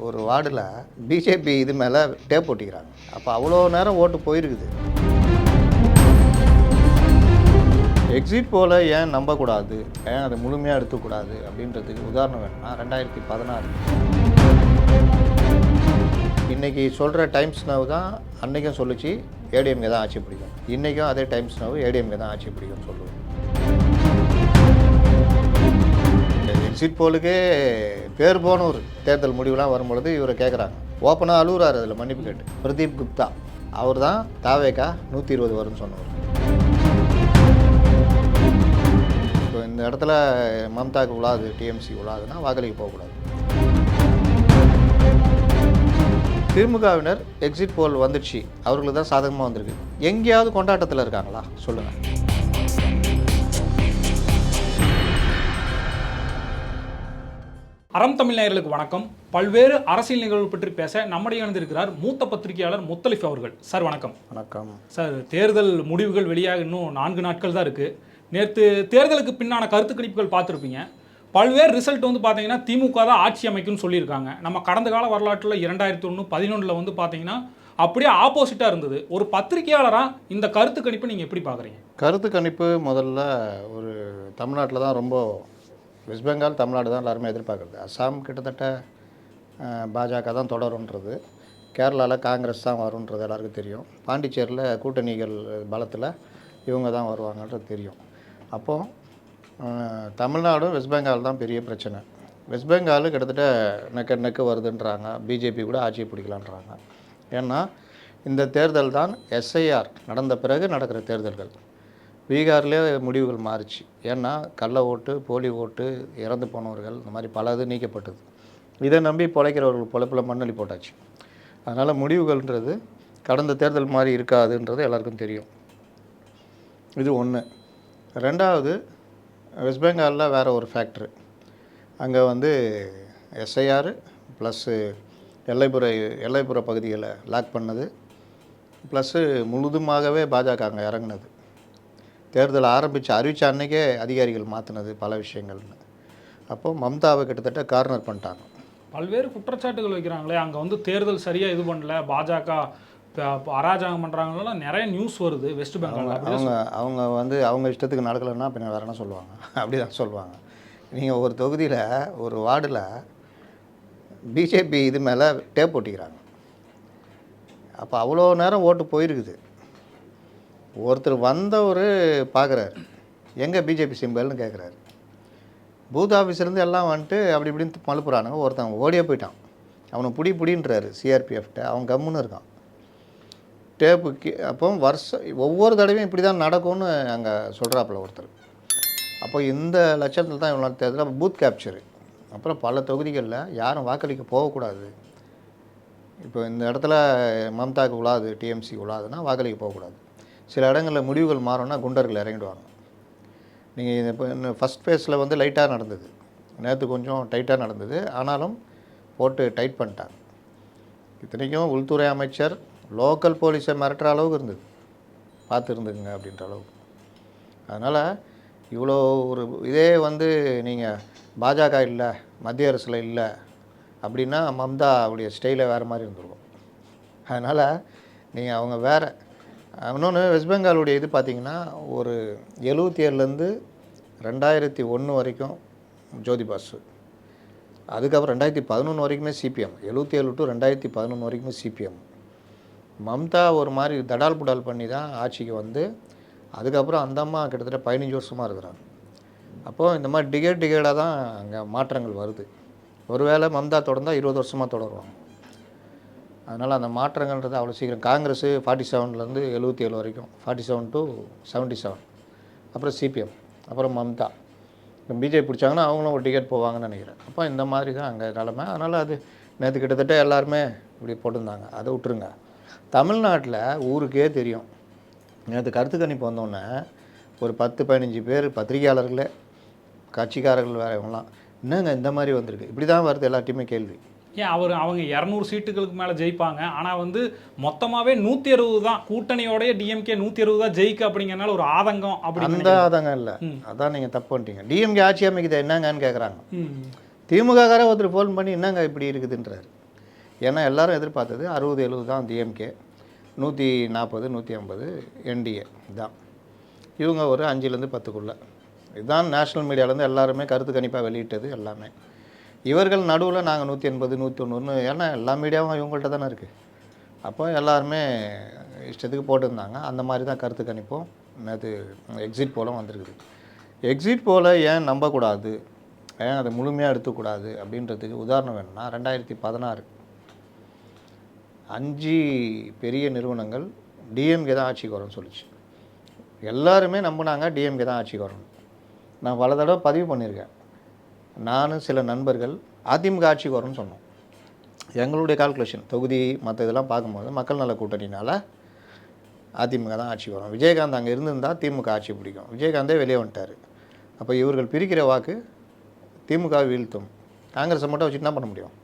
ஒரு வார்டில் பிஜேபி இது மேலே டேப் ஒட்டிக்கிறாங்க. அப்போ அவ்வளோ நேரம் ஓட்டு போயிருக்குது. எக்ஸிட் போல் ஏன் நம்பக்கூடாது, ஏன் அதை முழுமையாக எடுத்துக்கூடாது அப்படின்றதுக்கு உதாரணம் வேணும்னா 2016 இன்றைக்கி சொல்கிற டைம்ஸ் நவ் தான் அன்றைக்கும் சொல்லிச்சு ஏடிஎம்கே தான் ஆட்சி பிடிக்கும், இன்றைக்கும் அதே டைம்ஸ் நவ் ஏடிஎம்கே தான் ஆட்சி பிடிக்கும்னு சொல்லுவோம். எக்ஸிட் போலுக்கே பேர் போன ஒரு தேர்தல் முடிவுலாம் வரும்பொழுது இவரை கேட்குறாங்க, ஓப்பனாக அழுகுறாரு. அதில் மன்னிப்பு கேட்டு பிரதீப் குப்தா அவர் தான் தாவேக்கா 120 வரும்னு சொன்னவர். இப்போ இந்த இடத்துல மம்தாவுக்கு உழாது, டிஎம்சி உழாதுன்னா வாக்களிக்க போகக்கூடாது. திமுகவினர் எக்ஸிட் போல் வந்துடுச்சு, அவர்களுக்கு தான் சாதகமாக வந்திருக்கு. எங்கேயாவது கொண்டாட்டத்தில் இருக்காங்களா சொல்லுங்கள். அறம் தமிழ் நேயர்களுக்கு வணக்கம். பல்வேறு அரசியல் நிகழ்வு பற்றி பேச நம்முடைய இணைந்திருக்கிறார் மூத்த பத்திரிகையாளர் முத்தலிஃப் அவர்கள். சார் வணக்கம். வணக்கம் சார். தேர்தல் முடிவுகள் வெளியாக இன்னும் 4 நாட்கள் தான் இருக்குது. நேற்று தேர்தலுக்கு பின்னான கருத்து கணிப்புகள் பார்த்துருப்பீங்க. பல்வேறு ரிசல்ட் வந்து பார்த்தீங்கன்னா திமுக தான் ஆட்சி அமைக்கும்னு சொல்லியிருக்காங்க. நம்ம கடந்த கால வரலாற்றில் 2011 வந்து பார்த்தீங்கன்னா அப்படியே ஆப்போசிட்டாக இருந்தது. ஒரு பத்திரிகையாளராக இந்த கருத்து கணிப்பை நீங்கள் எப்படி பார்க்குறீங்க? கருத்து கணிப்பு முதல்ல ஒரு தமிழ்நாட்டில் தான் ரொம்ப, வெஸ்ட் பெங்கால் தமிழ்நாடு தான் எல்லாருமே எதிர்பார்க்குறது. அஸ்ஸாம் கிட்டத்தட்ட பாஜக தான் தொடருன்றது, கேரளாவில் காங்கிரஸ் தான் வருன்றது எல்லாருக்கும் தெரியும். பாண்டிச்சேரியில் கூட்டணிகள் பலத்தில் இவங்க தான் வருவாங்கன்றது தெரியும். அப்போது தமிழ்நாடும் வெஸ்ட் பெங்கால் தான் பெரிய பிரச்சனை. வெஸ்ட் பெங்கால் கிட்டத்தட்ட நெக்கு வருதுன்றாங்க, பிஜேபி கூட ஆட்சியை பிடிக்கலான்றாங்க. ஏன்னா இந்த தேர்தல் தான் எஸ்ஐஆர் நடந்த பிறகு நடக்கிற தேர்தல்கள். பீகார்லேயே முடிவுகள் மாறிச்சு. ஏன்னா கள்ள ஓட்டு, போலி ஓட்டு, இறந்து போனவர்கள், இந்த மாதிரி பல இது நீக்கப்பட்டது. இதை நம்பி பிழைக்கிறவர்கள் பொழப்பில் மண்ணள்ளி போட்டாச்சு. அதனால் முடிவுகள்ன்றது கடந்த தேர்தல் மாதிரி இருக்காதுன்றது எல்லாருக்கும் தெரியும். இது ஒன்று. ரெண்டாவது, வெஸ்ட் பெங்காலில் வேறு ஒரு ஃபேக்ட்ரு. அங்கே வந்து எஸ்ஐஆர் ப்ளஸ்ஸு எல்லைப்புற பகுதிகளை லாக் பண்ணது, ப்ளஸ்ஸு முழுதுமாகவே பாஜக அங்கே இறங்குனது. தேர்தல் அறிவித்த அன்றைக்கே அதிகாரிகள் மாற்றினது பல விஷயங்கள்னு. அப்போது மம்தாவை கிட்டத்தட்ட கார்னர் பண்ணிட்டாங்க. பல்வேறு குற்றச்சாட்டுகள் வைக்கிறாங்களே, அங்கே வந்து தேர்தல் சரியாக இது பண்ணல, பாஜக அராஜகம் பண்ணுறாங்கலாம் நிறைய நியூஸ் வருது வெஸ்ட் பெங்கால். அவங்க வந்து அவங்க இஷ்டத்துக்கு நடக்கலைன்னா பின்ன வேறு என்ன சொல்லுவாங்க, அப்படி தான் சொல்லுவாங்க. நீங்கள் ஒரு தொகுதியில் ஒரு வார்டில் பிஜேபி இது மேலே டேப் ஒட்டிக்கிறாங்க. அப்போ அவ்வளோ நேரம் ஓட்டு போயிருக்குது. ஒருத்தர் வந்தவர் பார்க்குறாரு, எங்கே பிஜேபி சிம்பிள்னு கேட்குறாரு. பூத் ஆஃபீஸ்லேருந்து எல்லாம் வந்துட்டு அப்படி இப்படின்னு மழுப்புறானுங்க. ஒருத்தன் ஓடியே போயிட்டான், அவனை புடின்றாரு சிஆர்பிஎஃப்ட்ட. அவன் கம்முன்னு இருக்கான் டேப்புக்கு. அப்போ ஒவ்வொரு தடவையும் இப்படி தான் நடக்கும்னு அங்கே சொல்கிறாப்புல ஒருத்தர். அப்போ இந்த லட்சத்தில் தான் இவ்வளோ தேர்தல். அப்போ பூத் கேப்சரு. அப்புறம் பல தொகுதிகளில் யாரும் வாக்களிக்க போகக்கூடாது. இப்போ இந்த இடத்துல மம்தாவுக்கு உழாது, டிஎம்சி உழாதுன்னா வாக்களிக்க போகக்கூடாது. சில இடங்களில் முடிவுகள் மாறணும்னா குண்டர்கள் இறங்கிடுவாங்க. நீங்கள் இப்போ இன்னும் ஃபஸ்ட் ஃபேஸில் வந்து லைட்டாக நடந்தது, நேற்று கொஞ்சம் டைட்டாக நடந்தது. ஆனாலும் போட்டு டைட் பண்ணிட்டாங்க. இத்தனைக்கும் உள்துறை அமைச்சர் லோக்கல் போலீஸை மிரட்டுற அளவுக்கு இருந்தது, பார்த்துருந்துங்க அப்படின்ற அளவுக்கு. அதனால் இவ்வளோ ஒரு இதே வந்து நீங்கள் பாஜக இல்லை, மத்திய அரசில் இல்லை அப்படின்னா மம்தா அவருடைய ஸ்டைலை வேறு மாதிரி இருந்துருக்கும். அதனால் நீங்கள் அவங்க வேறு. இன்னொன்று, வெஸ்ட் பெங்காலுடைய இது பார்த்திங்கன்னா ஒரு 77லேருந்து 2001 வரைக்கும் ஜோதி பாசு, அதுக்கப்புறம் 2011 வரைக்குமே சிபிஎம், 77 டு 2011 வரைக்குமே சிபிஎம். மம்தா ஒரு மாதிரி தடால் புடால் பண்ணி தான் ஆட்சிக்கு வந்து, அதுக்கப்புறம் அந்த அம்மா கிட்டத்தட்ட 15 வருஷமாக இருக்கிறாங்க. அப்போது இந்த மாதிரி டிகேடாக தான் அங்கே மாற்றங்கள் வருது. ஒருவேளை மம்தா தொடர்ந்தால் 20 வருஷமாக தொடருவாங்க. அதனால் அந்த மாற்றங்கள்ன்றது அவ்வளோ சீக்கிரம். காங்கிரஸ் 47லேருந்து 77 வரைக்கும், 47 டு 77, அப்புறம் சிபிஎம், அப்புறம் மம்தா. இப்போ பிஜேபி பிடிச்சாங்கன்னா அவங்களும் ஒரு டிக்கெட் போவாங்கன்னு நினைக்கிறேன். அப்போ இந்த மாதிரி தான் அங்கே நிலமை. அதனால் அது நேற்று கிட்டத்தட்ட எல்லாருமே இப்படி போட்டிருந்தாங்க. அதை விட்டுருங்க. தமிழ்நாட்டில் ஊருக்கே தெரியும். நேற்று கருத்து கணிப்பு வந்தோடனே ஒரு 10-15 பேர் பத்திரிகையாளர்களே, கட்சிக்காரர்கள் வேறு, இவங்களாம் என்னங்க இந்த மாதிரி வந்திருக்கு, இப்படி தான் வருது எல்லாத்தையுமே கேள்வி. ஏன் அவங்க 200 சீட்டுகளுக்கு மேலே ஜெயிப்பாங்க, ஆனால் வந்து மொத்தமாகவே 160 தான், கூட்டணியோடைய டிஎம்கே 160 தான் ஜெயிக்க அப்படிங்கிறனால ஒரு ஆதங்கம். அப்படி அந்த ஆதங்கம் இல்லை, அதான் நீங்கள் தப்பு பண்ணிட்டீங்க. டிஎம்கே ஆட்சி அமைக்குது என்னங்கன்னு கேட்குறாங்க. திமுக கார ஒருத்தர் ஃபோன் பண்ணி என்னங்க இப்படி இருக்குதுன்றார். ஏன்னா எல்லாரும் எதிர்பார்த்தது 60-70 தான் டிஎம்கே, 140 150 என்டிஏ தான். இவங்க ஒரு 5லேருந்து 10க்குள்ளே. இதுதான் நேஷ்னல் மீடியாவிலேருந்து எல்லாருமே கருத்து கணிப்பாக வெளியிட்டது எல்லாமே. இவர்கள் நடுவில் நாங்கள் 180 190, ஏன்னா எல்லா மீடியாவும் இவங்கள்ட்ட தானே இருக்குது. அப்போ எல்லாருமே இஷ்டத்துக்கு போட்டிருந்தாங்க. அந்த மாதிரி தான் கருத்து கணிப்பும் நேற்று எக்ஸிட் போலும் வந்திருக்குது. எக்ஸிட் போல ஏன் நம்பக்கூடாது, ஏன் அதை முழுமையாக எடுத்துக்கூடாது அப்படின்றதுக்கு உதாரணம் வேணும்னா 2016 5 பெரிய நிறுவனங்கள் டிஎம்கே தான் ஆட்சிக்கு வரும்னு சொல்லிச்சு. எல்லாருமே நம்பினாங்க டிஎம்கே தான் ஆட்சிக்கு வரணும். நான் பல தடவை பதிவு பண்ணியிருக்கேன். நானும் சில நண்பர்கள் அதிமுக ஆட்சிக்கு வரும்னு சொன்னோம். எங்களுடைய கால்குலேஷன் தொகுதி மற்ற இதெல்லாம் பார்க்கும்போது மக்கள் நல கூட்டணினால் அதிமுக தான் ஆட்சிக்கு வரும். விஜயகாந்த் அங்கே இருந்திருந்தால் திமுக ஆட்சி பிடிக்கும். விஜயகாந்தே வெளியே வந்துட்டார். அப்போ இவர்கள் பிரிக்கிற வாக்கு திமுக வீழ்த்தும். காங்கிரஸை மட்டும் வச்சுட்டு என்ன பண்ண முடியும்?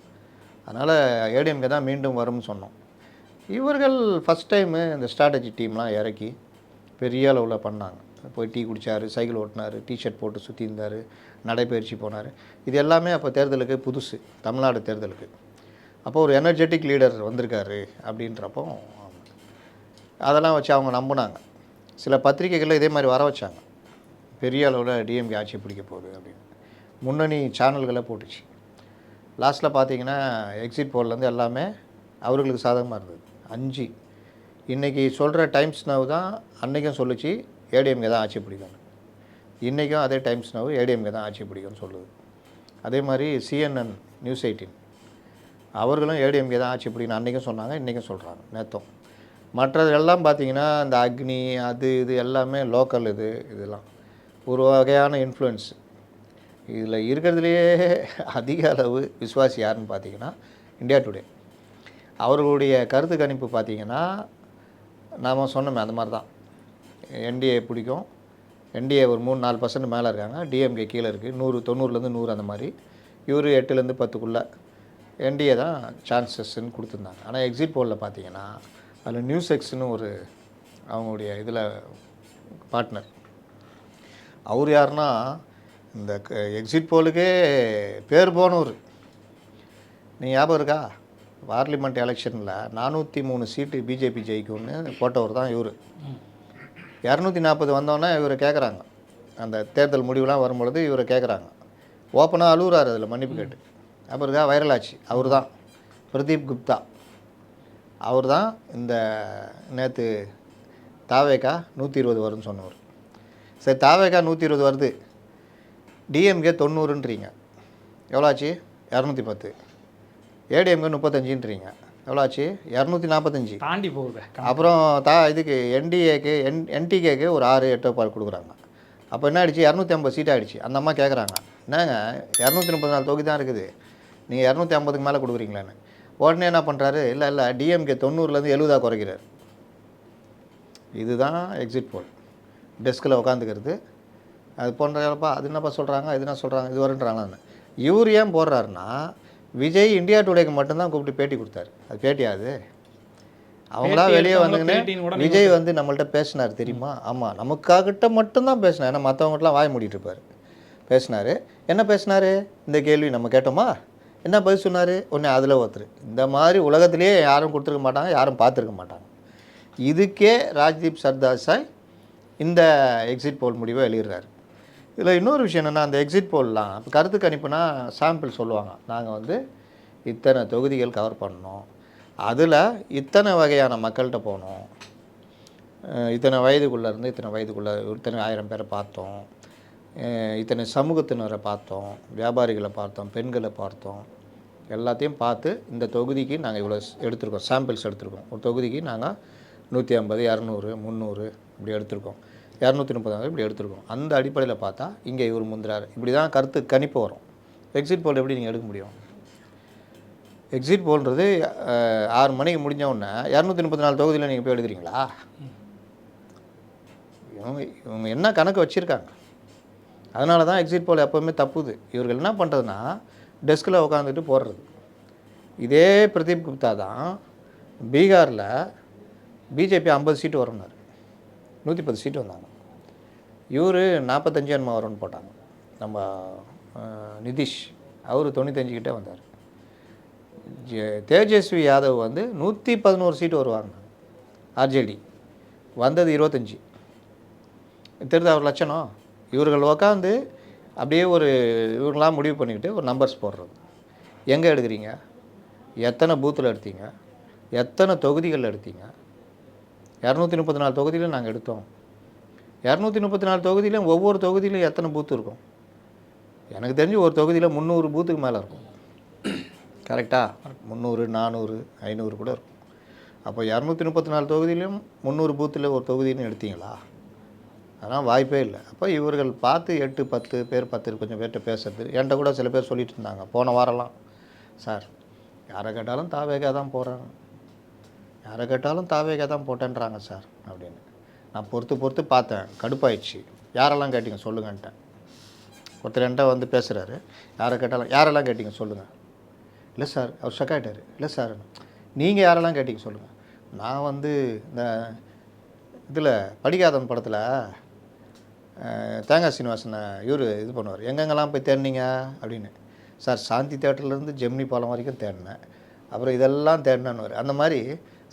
அதனால் ஏடிஎம்கே தான் மீண்டும் வரும்னு சொன்னோம். இவர்கள் ஃபஸ்ட் டைமு இந்த ஸ்ட்ராட்டஜி டீம்லாம் இறக்கி பெரிய அளவில் பண்ணாங்க. போய் டீ குடித்தார், சைக்கிள் ஓட்டினார், டிஷர்ட் போட்டு சுற்றி இருந்தார், நடைப்பயிற்சி போனார். இது எல்லாமே அப்போ தேர்தலுக்கு புதுசு, தமிழ்நாடு தேர்தலுக்கு. அப்போ ஒரு எனர்ஜெட்டிக் லீடர் வந்திருக்காரு அப்படின்றப்போ அதெல்லாம் வச்சு அவங்க நம்பினாங்க. சில பத்திரிகைகளில் இதே மாதிரி வர வச்சாங்க, பெரிய அளவில் டிஎம்கே ஆட்சி பிடிக்க போகுது அப்படின்னு. முன்னணி சேனல்களை போட்டுச்சு. லாஸ்ட்டில் பார்த்தீங்கன்னா எக்ஸிட் போல்லேருந்து எல்லாமே அவர்களுக்கு சாதகமாக இருந்தது. 5 இன்றைக்கி சொல்கிற டைம்ஸ் நவ் தான் அன்றைக்கும் சொல்லிச்சு ஏடிஎம்கே தான் ஆட்சி பிடிக்கணும். இன்றைக்கும் அதே டைம்ஸ் நவ் ஏடிஎம்கே தான் ஆட்சி பிடிக்கும்னு சொல்லுது. அதே மாதிரி சிஎன்என் நியூஸ் 18 அவர்களும் ஏடிஎம்கே தான் ஆட்சி பிடிக்கணும் அன்றைக்கும் சொன்னாங்க, இன்றைக்கும் சொல்கிறாங்க, நேற்றும். மற்றதெல்லாம் பார்த்திங்கன்னா இந்த அக்னி அது இது எல்லாமே லோக்கல் இதெல்லாம் ஒரு வகையான இன்ஃப்ளூயன்ஸ். இதில் இருக்கிறதுலையே அதிக அளவு விசுவாசி யாருன்னு பார்த்தீங்கன்னா இந்தியா டுடே. அவர்களுடைய கருத்து கணிப்பு பார்த்திங்கன்னா நாம் சொன்னோமே அந்த மாதிரி தான். என்டிஏ பிடிக்கும், என்டிஏ ஒரு 3-4% மேலே இருக்காங்க, டிஎம்கே கீழே இருக்குது, 90 100 அந்த மாதிரி. இவர் 8லேருந்து 10க்குள்ளே என்டிஏ தான் சான்சஸ்ன்னு கொடுத்துருந்தாங்க. ஆனால் எக்ஸிட் போலில் பார்த்தீங்கன்னா அதில் நியூஸ் எக்ஸ்னு ஒரு அவங்களுடைய இதில் பார்ட்னர், அவர் யாருன்னா இந்த எக்ஸிட் போலுக்கே பேர் போனவர். நீ ஞாபகம் இருக்கா? பார்லிமெண்ட் எலெக்ஷனில் 403 சீட்டு பிஜேபி ஜெயிக்கும்னு போட்டவர் தான் இவர். 240 வந்தோன்னே இவரை கேட்குறாங்க. அந்த தேர்தல் முடிவுலாம் வரும்பொழுது இவரை கேட்குறாங்க. ஓப்பனாக அழுகுறாரு அதில் மன்னிப்பு கேட்டு. அப்புறம் இருக்கா வைரல் ஆச்சு. அவர் தான் பிரதீப் குப்தா. அவர் தான் இந்த நேற்று தாவேகா 120 வரும்னு சொன்னவர். சரி, தாவேகா 120 வருது, டிஎம்கே 90ன்றீங்க, எவ்வளோ ஆச்சு? 210. ஏடிஎம்கே 35ன்றீங்க, எவ்வளோ ஆச்சு? 245 தாண்டி போகுது. அப்புறம் இதுக்கு என்டிஏக்கு என்டிகேக்கு ஒரு 6-8 கொடுக்குறாங்க. அப்போ என்ன ஆகிடுச்சு? 250 சீட் ஆகிடுச்சு. அந்த அம்மா கேட்குறாங்க, என்னங்க 234 தொகுதி தான் இருக்குது, நீங்கள் 250க்கு மேலே கொடுக்குறீங்களான்னு. உடனே என்ன பண்ணுறாரு? இல்லை டிஎம்கே 90லேருந்து 70 குறைக்கிறார். இதுதான் எக்ஸிட் போல். டெஸ்கில் உட்காந்துக்கிறது அது போன்றப்பா. அது என்னப்பா சொல்கிறாங்க, இது என்ன சொல்கிறாங்க, இது வருன்றாங்களான்னு. இவர் ஏன் போடுறாருன்னா, விஜய் இந்தியா டுடேக்கு மட்டும்தான் கூப்பிட்டு பேட்டி கொடுத்தாரு. அது பேட்டியாது? அவங்களா வெளியே வந்துங்கன்னு விஜய் வந்து நம்மள்ட்ட பேசினார் தெரியுமா? ஆமாம், நமக்காகிட்ட மட்டும்தான் பேசினார். ஏன்னா மற்றவங்ககிட்டலாம் வாய் மூடிட்டு இருப்பார். பேசினார். என்ன பேசினார்? இந்த கேள்வி நம்ம கேட்டோமா, என்ன பதில் சொன்னார்? ஒன்று அதில் ஒருத்தர். இந்த மாதிரி உலகத்திலேயே யாரும் கொடுத்துருக்க மாட்டாங்க, யாரும் பார்த்துருக்க மாட்டாங்க. இதுக்கே ராஜ்தீப் சர்தார்சாய் இந்த எக்ஸிட் போல் முடிவை எழுதுறாரு. இதில் இன்னொரு விஷயம் என்னென்னா, அந்த எக்ஸிட் போல்லாம் இப்போ கருத்து கணிப்புனா சாம்பிள் சொல்லுவாங்க, நாங்கள் வந்து இத்தனை தொகுதிகள் கவர் பண்ணோம், அதில் இத்தனை வகையான மக்கள்கிட்ட போனோம், இத்தனை வயதுக்குள்ளேருந்து இத்தனை வயதுக்குள்ளே இத்தனை 1000 பேரை பார்த்தோம், இத்தனை சமூகத்தினரை பார்த்தோம், வியாபாரிகளை பார்த்தோம், பெண்களை பார்த்தோம், எல்லாத்தையும் பார்த்து இந்த தொகுதிக்கு நாங்கள் இவ்வளோ எடுத்திருக்கோம், சாம்பிள்ஸ் எடுத்திருக்கோம். ஒரு தொகுதிக்கு நாங்கள் 150 200 300 இப்படி எடுத்திருக்கோம், 230 இப்படி எடுத்திருக்கோம். அந்த அடிப்படையில் பார்த்தா இங்கே இவர் முந்துறாரு. இப்படி தான் கருத்து கணிப்பு வரும். எக்ஸிட் போல் எப்படி நீங்கள் எடுக்க முடியும்? எக்ஸிட் போல்ன்றது 6 மணிக்கு முடிஞ்ச உடனே 234 தொகுதியில் நீங்கள் போய் எடுக்கிறீங்களா? இவங்க என்ன கணக்கு வச்சுருக்காங்க? அதனால தான் எக்ஸிட் போல் எப்போவுமே தப்புது. இவர்கள் என்ன பண்ணுறதுன்னா, டெஸ்கில் உட்காந்துட்டு போடுறது. இதே பிரதீப் குப்தா தான் பீகாரில் பிஜேபி 50 சீட்டு வரும்னார், 110 சீட்டு வந்தாங்க. இவர் 45 என்னமோ வரும்னு போட்டாங்க. நம்ம நிதிஷ் அவர் 95 கிட்டே வந்தார். தேஜஸ்வி யாதவ் வந்து 111 சீட்டு வருவாங்க. ஆர்ஜேடி வந்தது 25. தெரியுது அவர் லட்சணம். இவர்கள் உக்காந்து அப்படியே இவங்களாம் முடிவு பண்ணிக்கிட்டு ஒரு நம்பர்ஸ் போடுறது. எங்கே எடுக்கிறீங்க, எத்தனை பூத்தில் எடுத்தீங்க, எத்தனை தொகுதிகளில் எடுத்தீங்க? 234 தொகுதியிலும் நாங்கள் எடுத்தோம். 234 தொகுதியிலும் ஒவ்வொரு தொகுதியிலும் எத்தனை பூத்து இருக்கும்? எனக்கு தெரிஞ்சு ஒரு தொகுதியில் 300 பூத்துக்கு மேலே இருக்கும். கரெக்டாக 300, 400, 500 கூட இருக்கும். அப்போ 234 தொகுதியிலும் 300 பூத்தில் ஒரு தொகுதின்னு எடுத்தீங்களா? அதெல்லாம் வாய்ப்பே இல்லை. அப்போ இவர்கள் பார்த்து 8, 10 பேர், 10 கொஞ்சம் பேர்கிட்ட பேசுறது. என்கிட்ட கூட சில பேர் சொல்லிட்டு இருந்தாங்க போன வாரம்லாம், சார் யாரை கேட்டாலும் தாவேகா தான் போகிறாங்க, யாரை கேட்டாலும் தாவேகா தான் போட்டேன்றாங்க சார் அப்படின்னு. நான் பொறுத்து பார்த்தேன், கடுப்பாயிடுச்சு. யாரெல்லாம் கேட்டிங்க சொல்லுங்கன்ட்டேன். ஒருத்தர் என்கிட்ட வந்து பேசுகிறாரு, யாரெல்லாம் கேட்டிங்க சொல்லுங்கள். இல்லை சார், அவர் ஷக் ஆகிட்டார். இல்லை சார், நீங்கள் யாரெல்லாம் கேட்டிங்க சொல்லுங்கள். நான் வந்து இந்த இதில் படிக்காதவன் படத்தில் தேங்காய் சீனிவாசனை இவர் இது பண்ணுவார், எங்கெங்கெல்லாம் போய் தேடினீங்க அப்படின்னு. சார் சாந்தி தேட்டர்லேருந்து ஜெமினி பாலம் வரைக்கும் தேடினேன், அப்புறம் இதெல்லாம் தேடினேன்னு. அந்த மாதிரி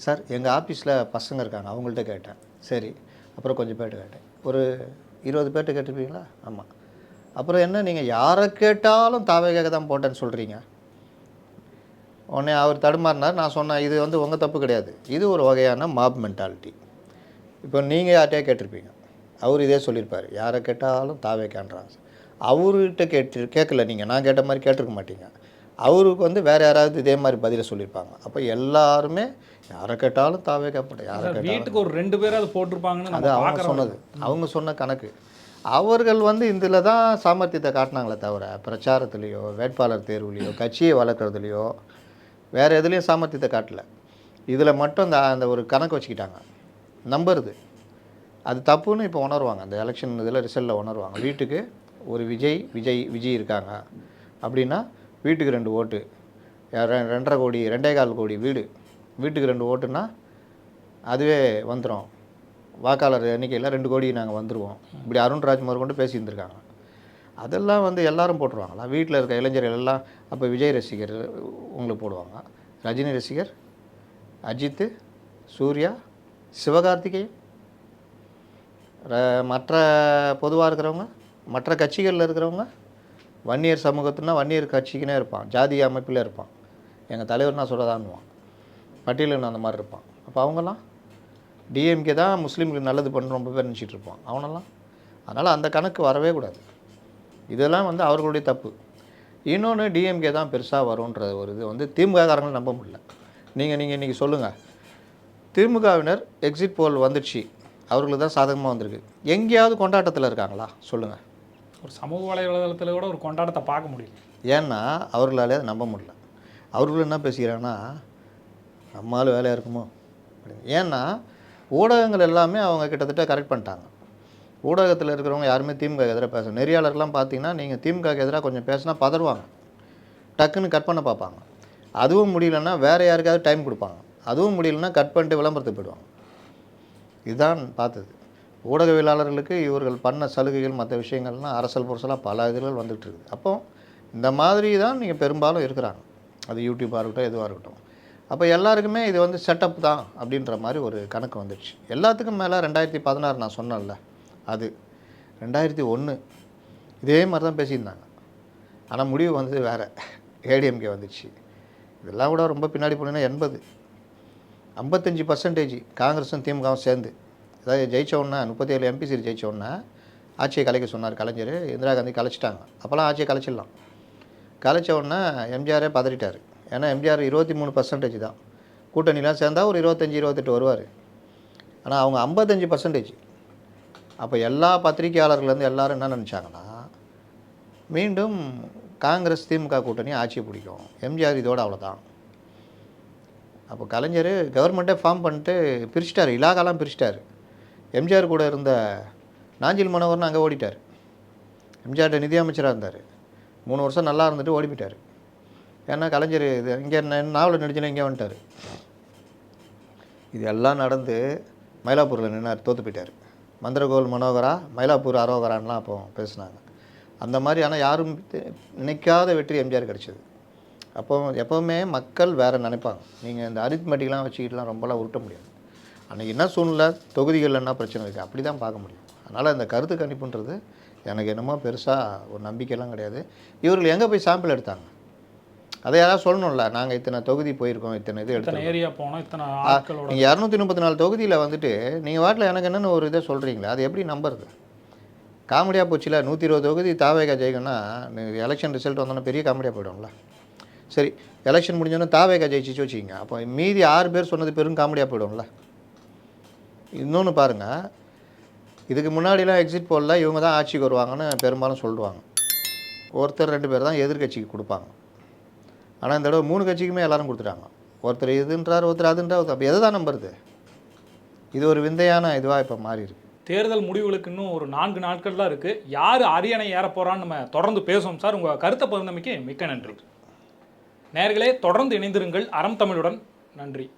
சார் எங்கள் ஆஃபீஸில் பசங்க இருக்காங்க, அவங்கள்ட்ட கேட்டேன். சரி, அப்புறம் கொஞ்சம் பேர்ட்டு கேட்டேன், ஒரு 20 பேர்ட்டு கேட்டிருப்பீங்களா? ஆமாம். அப்புறம் என்ன நீங்கள் யாரை கேட்டாலும் தாவேகாக தான் போட்டேன்னு சொல்கிறீங்க? உடனே அவர் தடுமாறினார். நான் சொன்னேன், இது வந்து உங்கள் தப்பு கிடையாது, இது ஒரு வகையான மாப் மென்டாலிட்டி. இப்போ நீங்கள் யார்கிட்டயே கேட்டிருப்பீங்க, அவர் இதே சொல்லியிருப்பார், யாரை கேட்டாலும் தாவேகான்றாங்க. அவர்கிட்ட கேட்கல நீங்கள், நான் கேட்ட மாதிரி கேட்டிருக்க மாட்டீங்க. அவருக்கு வந்து வேறு யாராவது இதே மாதிரி பதிலை சொல்லியிருப்பாங்க. அப்போ எல்லாருமே யாரை கேட்டாலும் தாவேகா போட்ட, யாரை கேட்டாலும் வீட்டுக்கு ஒரு 2 பேராவது போட்டிருப்பாங்கன்னு அது அவங்க சொன்னது, அவங்க சொன்ன கணக்கு. அவர்கள் வந்து இதில் தான் சாமர்த்தியத்தை காட்டினாங்களே தவிர பிரச்சாரத்துலேயோ, வேட்பாளர் தேர்வுலையோ, கட்சியை வளர்க்குறதுலையோ, வேறு எதுலேயும் சாமர்த்தியத்தை காட்டல. இதில் மட்டும் அந்த ஒரு கணக்கு வச்சுக்கிட்டாங்க, நம்புறது. அது தப்புன்னு இப்போ உணர்வாங்க, அந்த எலெக்ஷன் இதில் ரிசல்ட்டில் உணர்வாங்க. வீட்டுக்கு ஒரு விஜய் இருக்காங்க அப்படின்னா வீட்டுக்கு 2 ஓட்டு, 2.5 கோடி 2.25 கோடி வீட்டுக்கு 2 ஓட்டுன்னா அதுவே வந்துடும். வாக்காளர் எண்ணிக்கையில் 2 கோடி நாங்கள் வந்துடுவோம். இப்படி அருண்ராஜ் கொண்டு பேசியிருந்துருக்காங்க. அதெல்லாம் வந்து எல்லாரும் போட்டுருவாங்களா? வீட்டில் இருக்க இளைஞர்கள் எல்லாம் அப்போ விஜய் ரசிகர் உங்களுக்கு போடுவாங்க, ரஜினி ரசிகர், அஜித்து, சூர்யா, சிவகார்த்திகேயன், மற்ற பொதுவாக இருக்கிறவங்க, மற்ற கட்சிகளில் இருக்கிறவங்க, வன்னியர் சமூகத்துனா வன்னியர் கட்சிக்குனே இருப்பான், ஜாதிய அமைப்பில் இருப்பான், எங்கள் தலைவர் நான் சொல்லதான்னுவான், பட்டியலில் அந்த மாதிரி இருப்பான். அப்போ அவங்கெல்லாம் டிஎம்கே தான் முஸ்லீம்களுக்கு நல்லது பண்ண ரொம்ப பேர் நினச்சிட்டு இருப்பான் அவனெல்லாம். அதனால் அந்த கணக்கு வரவே கூடாது. இதெல்லாம் வந்து அவர்களுடைய தப்பு. இன்னொன்று, டிஎம்கே தான் பெருசாக வரும்ன்ற ஒரு இது வந்து திமுககாரங்களை நம்ப முடியல. நீங்கள் இன்றைக்கி சொல்லுங்கள், திமுகவினர் எக்ஸிட் போல் வந்துடுச்சு, அவர்களுக்கு தான் சாதகமாக வந்திருக்கு, எங்கேயாவது கொண்டாட்டத்தில் இருக்காங்களா சொல்லுங்கள்? ஒரு சமூக வலைதளத்தில் கூட ஒரு கொண்டாட்டத்தை பார்க்க முடியல. ஏன்னா அவர்களாலே அதை நம்ப முடியல. அவர்கள் என்ன பேசுகிறாங்கன்னா, நம்மளால் வேலையாக இருக்குமோ அப்படின்னு. ஏன்னா ஊடகங்கள் எல்லாமே அவங்க கிட்டத்தட்ட கரெக்ட் பண்ணிட்டாங்க. ஊடகத்தில் இருக்கிறவங்க யாருமே திமுக எதிராக பேச, நெறியாளர்லாம் பார்த்தீங்கன்னா நீங்கள் திமுக எதிராக கொஞ்சம் பேசினா பதறுவாங்க, டக்குன்னு கட் பண்ண பார்ப்பாங்க. அதுவும் முடியலன்னா வேறு யாருக்காவது டைம் கொடுப்பாங்க, அதுவும் முடியலன்னா கட் பண்ணிட்டு விளம்பரத்துக்கு போயிடுவாங்க. இதுதான் பார்த்தது. ஊடகவியலாளர்களுக்கு இவர்கள் பண்ண சலுகைகள் மற்ற விஷயங்கள்லாம் அரசல் புரசலாக பல இதுகள் வந்துகிட்டு இருக்குது. அப்போ இந்த மாதிரி தான் நீங்கள் பெரும்பாலும் இருக்கிறாங்க, அது யூடியூப்பாக இருக்கட்டும் எதுவாக இருக்கட்டும். அப்போ எல்லாருக்குமே இது வந்து செட்டப் தான் அப்படின்ற மாதிரி ஒரு கணக்கு வந்துடுச்சு. எல்லாத்துக்கும் மேலே 2016 நான் சொன்னேன்ல, அது 2001 இதே மாதிரி தான் பேசியிருந்தாங்க. ஆனால் முடிவு வந்தது வேறு, ஏடிஎம்கே வந்துடுச்சு. இதெல்லாம் கூட ரொம்ப பின்னாடி போனீங்கன்னா 55% காங்கிரஸும் திமுகவும் சேர்ந்து, அதாவது ஜெயிச்சோன்னா 37 எம்பி சீட் ஜெயிச்சோன்னா ஆட்சியை கலைக்க சொன்னார் கலைஞர். இந்திரா காந்தி கலைச்சிட்டாங்க. அப்போல்லாம் ஆட்சியை கலைச்சிடலாம். கலைச்சோன்னா எம்ஜிஆரே பதறிட்டார். ஏன்னா எம்ஜிஆர் 23% தான், கூட்டணிலாம் சேர்ந்தால் ஒரு 25-28 வருவார். ஆனால் அவங்க 55%. அப்போ எல்லா பத்திரிகையாளர்கள்லேருந்து எல்லோரும் என்ன நினச்சாங்கன்னா, மீண்டும் காங்கிரஸ் திமுக கூட்டணி ஆட்சியை பிடிக்கும், எம்ஜிஆர் இதோடு அவ்வளோதான். அப்போ கலைஞர் கவர்மெண்ட்டே ஃபார்ம் பண்ணிட்டு பிரிச்சிட்டார், இலாகாலாம் பிரிச்சிட்டார். எம்ஜிஆர் கூட இருந்த நாஞ்சில் மனோகர்னு அங்கே ஓடிட்டார். எம்ஜிஆர்கிட்ட நிதி அமைச்சராக இருந்தார், 3 வருஷம் நல்லா இருந்துட்டு ஓடி போயிட்டார். ஏன்னா கலைஞர் இது இங்கே நாவல் நடிச்சுன்னா இங்கே வந்துட்டார். இது எல்லாம் நடந்து மயிலாப்பூரில் நின்னார், தோற்று போயிட்டார். மந்திரகோல் மனோகரா, மயிலாப்பூர் அரோகரான்லாம் அப்போ பேசுனாங்க. அந்த மாதிரி ஆனால் யாரும் நினைக்காத வெற்றி எம்ஜிஆர் கிடச்சிது. அப்போ எப்போவுமே மக்கள் வேறு நினைப்பாங்க. நீங்கள் இந்த அரித்மெட்டிக்லாம் வச்சுக்கிட்டுலாம் ரொம்பலாம் உருட்ட முடியாது. அன்றைக்கி என்ன சூழ்நிலை, தொகுதிகள் என்ன பிரச்சனை இருக்குது, அப்படி தான் பார்க்க முடியும். அதனால் இந்த கருத்து கணிப்புன்றது எனக்கு என்னமோ பெருசாக ஒரு நம்பிக்கைலாம் கிடையாது. இவர்கள் எங்கே போய் சாம்பிள் எடுத்தாங்க, அதை யாராவது சொல்லணும்ல. நாங்கள் இத்தனை தொகுதி போயிருக்கோம், இத்தனை இது இத்தனை எடுத்தோம். ஏரியா போனோம், இத்தனை ஆட்களோட. நீங்கள் 234 தொகுதியில் வந்துட்டு நீங்கள் வாட்டில் எனக்கு என்னென்னு ஒரு இதை சொல்கிறீங்களே, அது எப்படி நம்புறது? காமெடியாக போச்சுல. 120 தொகுதி தாவேகா ஜெயிக்கணும்னா எலெக்ஷன் ரிசல்ட் வந்தோன்னா பெரிய காமெடியாக போய்டும்ல. சரி, எலெக்ஷன் முடிஞ்சோன்னா தாவேகா ஜெயிச்சிச்சு வச்சுக்கிங்க, அப்போ மீதி 6 பேர் சொன்னது பெரும் காமெடியாக போய்டும்ல. இன்னொன்று பாருங்கள், இதுக்கு முன்னாடிலாம் எக்ஸிட் போலில் இவங்க தான் ஆட்சிக்கு வருவாங்கன்னு பெரும்பாலும் சொல்லுவாங்க. ஒருத்தர் 2 பேர் தான் எதிர்கட்சிக்கு கொடுப்பாங்க. ஆனால் இந்த தடவை 3 கட்சிக்குமே எல்லாரும் கொடுத்துட்டாங்க. ஒருத்தர் இதுன்றார், ஒருத்தர் அதுன்றார். அப்போ எதை தான் நம்புறது? இது ஒரு விந்தையான இதுவாக இப்போ மாறி இருக்கு. தேர்தல் முடிவுகளுக்கு இன்னும் ஒரு 4 நாட்கள் தான் இருக்குது. யார் அரியணை ஏற போகிறான்னு நம்ம தொடர்ந்து பேசுவோம் சார். உங்கள் கருத்தை பகிர்ந்தமைக்கு மிக்க நன்றி. நேயர்களே, தொடர்ந்து இணைந்திருங்கள் அறம் தமிழுடன். நன்றி.